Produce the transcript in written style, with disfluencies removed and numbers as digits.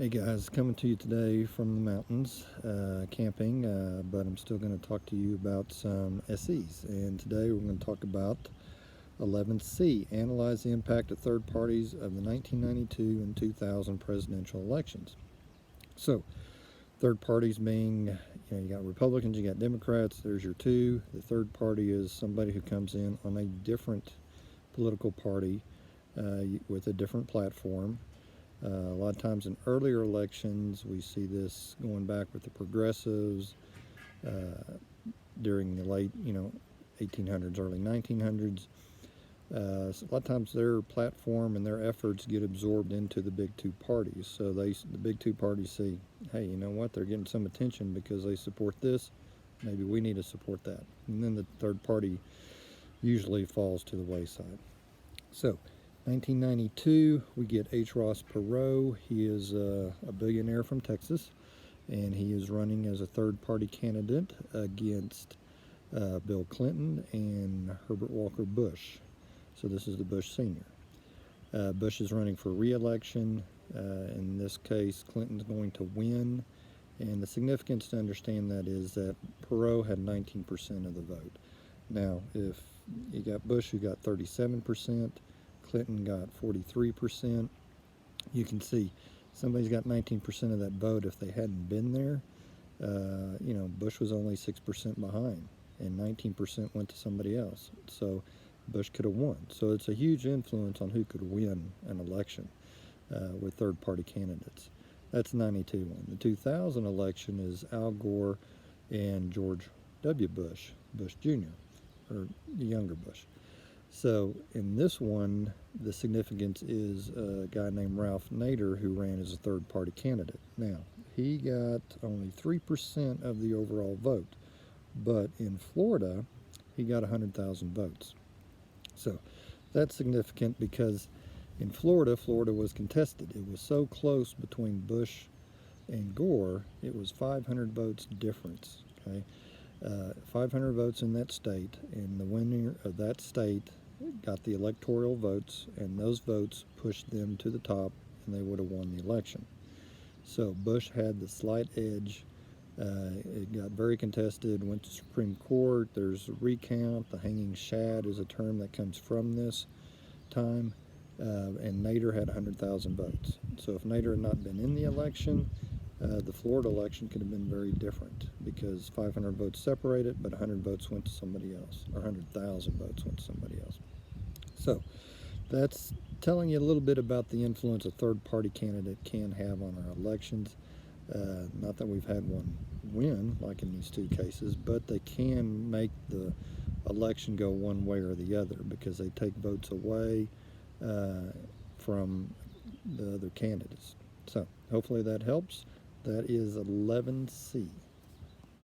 Hey guys, coming to you today from the mountains, camping, but I'm still going to talk to you about some SEs. And today we're going to talk about 11C, analyze the impact of third parties of the 1992 and 2000 presidential elections. So, third parties being, you got Republicans, you got Democrats, there's your two. The third party is somebody who comes in on a different political party with a different platform. A lot of times in earlier elections, we see this going back with the progressives during the late, 1800s, early 1900s. So a lot of times their platform and their efforts get absorbed into the big two parties. So the big two parties see, hey, you know what? They're getting some attention because they support this. Maybe we need to support that. And then the third party usually falls to the wayside. So 1992, we get H. Ross Perot. He is a billionaire from Texas, and he is running as a third-party candidate against Bill Clinton and Herbert Walker Bush. So this is the Bush senior. Bush is running for re-election. In this case, Clinton's going to win, and the significance to understand that is that Perot had 19% of the vote. Now, if you got Bush, who got 37%, Clinton got 43%. You can see somebody's got 19% of that vote. If they hadn't been there, Bush was only 6% behind, and 19% went to somebody else. So Bush could have won. So it's a huge influence on who could win an election with third-party candidates. That's 92 one. The 2000 election is Al Gore and George W. Bush, Bush Jr., or the younger Bush. So in this one, the significance is a guy named Ralph Nader, who ran as a third-party candidate. Now, he got only 3% of the overall vote, but in Florida, he got 100,000 votes. So that's significant because in Florida was contested. It was so close between Bush and Gore, it was 500 votes difference, okay? 500 votes in that state, and the winner of that state got the electoral votes, and those votes pushed them to the top, and they would have won the election. So Bush had the slight edge. It got very contested, went to Supreme Court. There's a recount. The hanging shad is a term that comes from this time, and Nader had 100,000 votes. So if Nader had not been in the election, the Florida election could have been very different because 500 votes separated, but 100 votes went to somebody else, or 100,000 votes went to somebody else. So that's telling you a little bit about the influence a third-party candidate can have on our elections. Not that we've had one win, like in these two cases, but they can make the election go one way or the other because they take votes away from the other candidates. So hopefully that helps. That is 11C.